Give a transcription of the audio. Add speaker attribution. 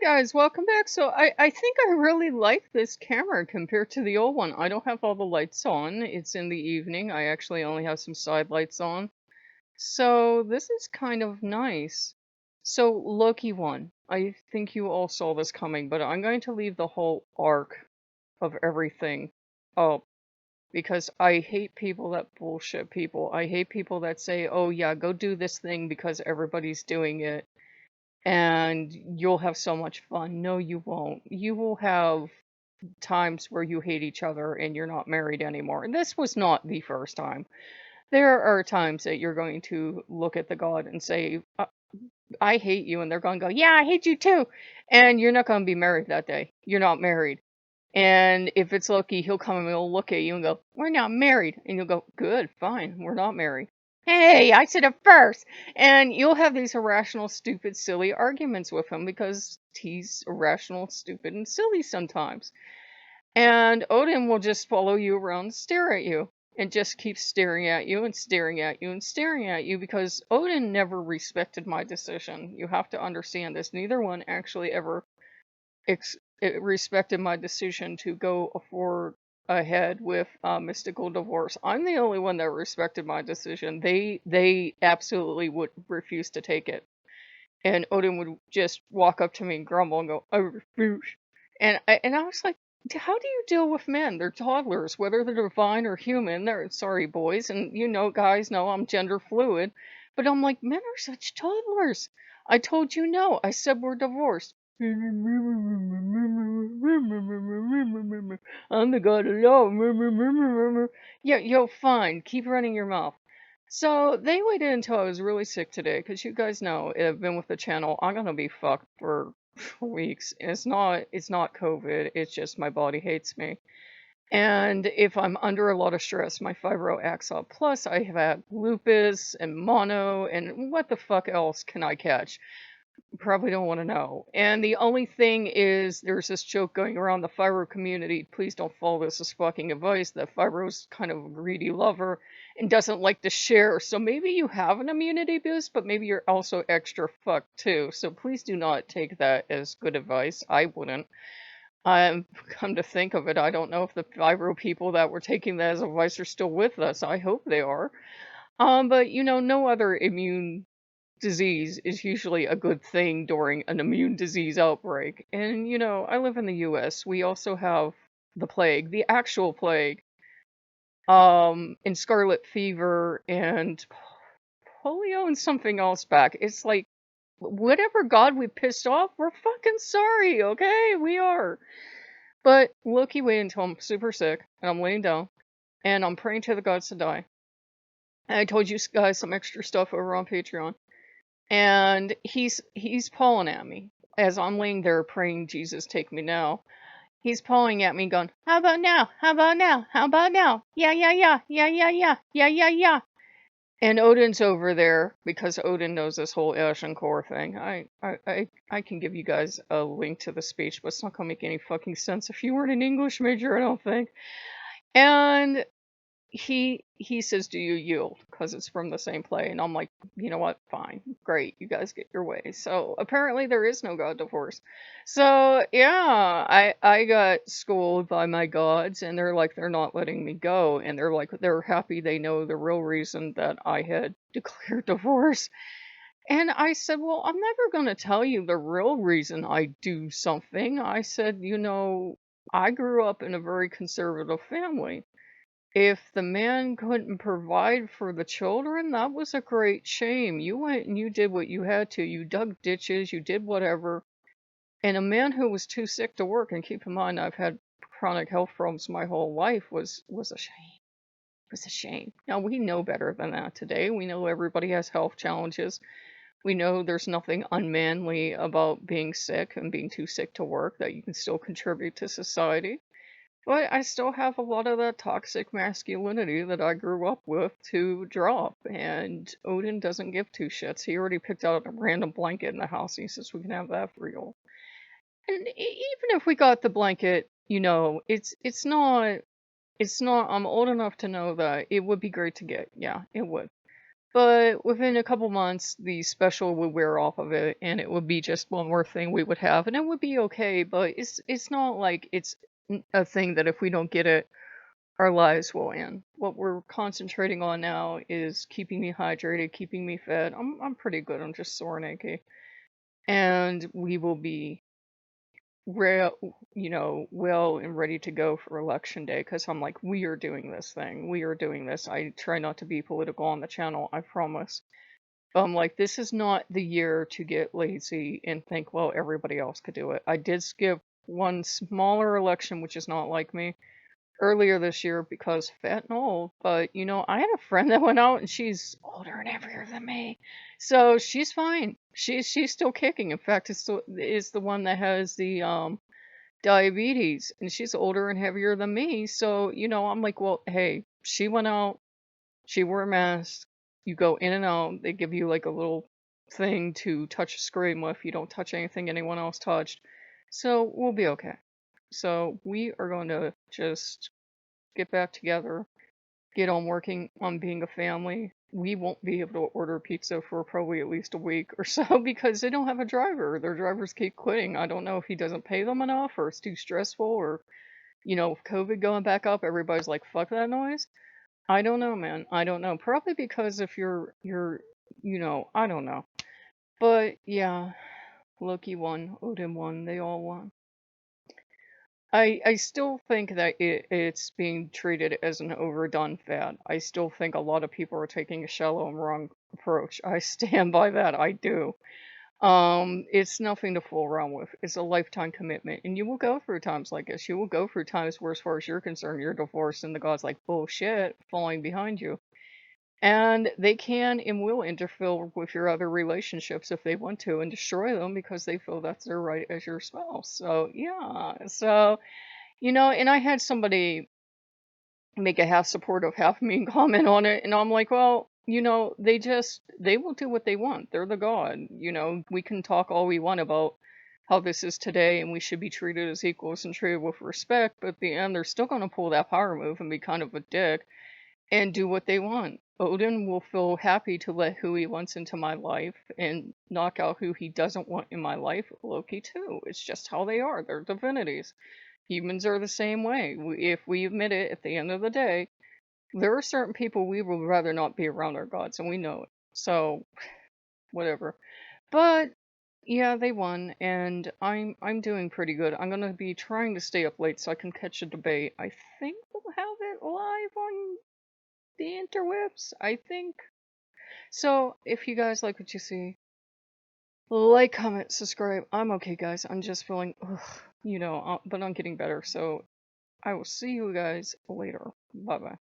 Speaker 1: guys, welcome back. So I think I really like this camera compared to the old one. I don't have all the lights on. It's in the evening. I actually only have some side lights on. So this is kind of nice. So Loki won. I think you all saw this coming, but I'm going to leave the whole arc of everything up because I hate people that bullshit people. I hate people that say, "Oh yeah, go do this thing because everybody's doing it." And you'll have so much fun. No, you won't. You will have times where you hate each other and you're not married anymore. And this was not the first time. There are times that you're going to look at the god and say, I hate you. And they're going to go, yeah, I hate you too. And you're not going to be married that day. You're not married. And if it's Loki, he'll come and he'll look at you and go, we're not married. And you'll go, good, fine, we're not married. Hey, I said it first. And you'll have these irrational, stupid, silly arguments with him because he's irrational, stupid, and silly sometimes. And Odin will just follow you around and stare at you. And just keep staring at you and staring at you and staring at you because Odin never respected my decision. You have to understand this. Neither one actually ever it respected my decision to go ahead with mystical divorce. I'm the only one that respected my decision. They absolutely would refuse to take it, and Odin would just walk up to me and grumble and go, "I refuse." And I was like, how do you deal with men? They're toddlers, whether they're divine or human. They're sorry, boys, and guys know I'm gender fluid, but I'm like, men are such toddlers. I told you no. I said we're divorced. I'm the god of love. Yeah, fine. Keep running your mouth. So they waited until I was really sick today, because you guys know, if I've been with the channel, I'm gonna be fucked for weeks. It's not COVID, it's just my body hates me. And if I'm under a lot of stress, my fibro acts up. Plus, I have had lupus and mono, and what the fuck else can I catch? Probably don't want to know. And the only thing is, there's this joke going around the fibro community. Please don't follow this as fucking advice. That fibro's kind of a greedy lover and doesn't like to share. So maybe you have an immunity boost, but maybe you're also extra fucked too. So please do not take that as good advice. I wouldn't. Come to think of it, I don't know if the fibro people that were taking that as advice are still with us. I hope they are. But no other immune disease is usually a good thing during an immune disease outbreak. And I live in the US. We also have the plague, the actual plague, and scarlet fever and polio and something else back. It's like whatever god we pissed off, we're fucking sorry, okay? We are. But Loki waited until I'm super sick and I'm laying down and I'm praying to the gods to die. And I told you guys some extra stuff over on Patreon. And he's pulling at me as I'm laying there praying, Jesus, take me now. He's pulling at me, going, how about now? How about now? How about now? Yeah, yeah, yeah, yeah, yeah, yeah, yeah, yeah, yeah. And Odin's over there because Odin knows this whole Ashen Core thing. I can give you guys a link to the speech, but it's not gonna make any fucking sense if you weren't an English major, I don't think. And he says, do you yield? Because it's from the same play. And I'm like, you know what? Fine. Great. You guys get your way. So apparently there is no god divorce. So yeah, I got schooled by my gods, and they're not letting me go. And they're happy they know the real reason that I had declared divorce. And I said, well, I'm never going to tell you the real reason I do something. I said, I grew up in a very conservative family. If the man couldn't provide for the children, that was a great shame. You went and you did what you had to. You dug ditches, you did whatever. And a man who was too sick to work, and keep in mind I've had chronic health problems my whole life, was a shame. It was a shame. Now we know better than that today. We know everybody has health challenges. We know there's nothing unmanly about being sick and being too sick to work, that you can still contribute to society. But I still have a lot of that toxic masculinity that I grew up with to drop, and Odin doesn't give two shits. He already picked out a random blanket in the house, and he says we can have that for you. And even if we got the blanket, it's not. I'm old enough to know that it would be great to get. Yeah, it would. But within a couple months, the special would wear off of it, and it would be just one more thing we would have, and it would be okay. But it's not like it's a thing that if we don't get it, our lives will end. What we're concentrating on now is keeping me hydrated, keeping me fed. I'm pretty good. I'm just sore and achy, and we will be real, well and ready to go for election day. Because I'm like, we are doing this thing. We are doing this. I try not to be political on the channel. I promise. I'm like, this is not the year to get lazy and think, well, everybody else could do it. I did skip one smaller election, which is not like me, earlier this year because fat and old. But, I had a friend that went out and she's older and heavier than me. So she's fine. She's still kicking. In fact, it's the one that has the diabetes, and she's older and heavier than me. So, I'm like, well, hey, she went out, she wore a mask. You go in and out. They give you like a little thing to touch a screen with. You don't touch anything anyone else touched. So we'll be okay. So we are going to just get back together, get on working on being a family. We won't be able to order pizza for probably at least a week or so because they don't have a driver. Their drivers keep quitting. I don't know if he doesn't pay them enough or it's too stressful or, with COVID going back up, everybody's like, fuck that noise. I don't know, man. I don't know. Probably because if you're, I don't know. But yeah, Loki won, Odin won, they all won. I still think that it's being treated as an overdone fad. I still think a lot of people are taking a shallow and wrong approach. I stand by that. I do. It's nothing to fool around with. It's a lifetime commitment, and you will go through times like this. You will go through times where, as far as you're concerned, you're divorced, and the god's like bullshit falling behind you. And they can and will interfere with your other relationships if they want to and destroy them because they feel that's their right as your spouse. So, yeah. So, and I had somebody make a half supportive, half mean comment on it, and I'm like, well, they will do what they want. They're the god. We can talk all we want about how this is today and we should be treated as equals and treated with respect, but at the end, they're still going to pull that power move and be kind of a dick and do what they want. Odin will feel happy to let who he wants into my life and knock out who he doesn't want in my life. Loki too. It's just how they are. They're divinities. Humans are the same way. If we admit it at the end of the day, there are certain people we would rather not be around our gods, and we know it. So, whatever. But yeah, they won, and I'm doing pretty good. I'm gonna be trying to stay up late so I can catch a debate. I think we'll have it live on the interwebs, I think. So, if you guys like what you see, like, comment, subscribe. I'm okay, guys. I'm just feeling, ugh, but I'm getting better. So, I will see you guys later. Bye bye.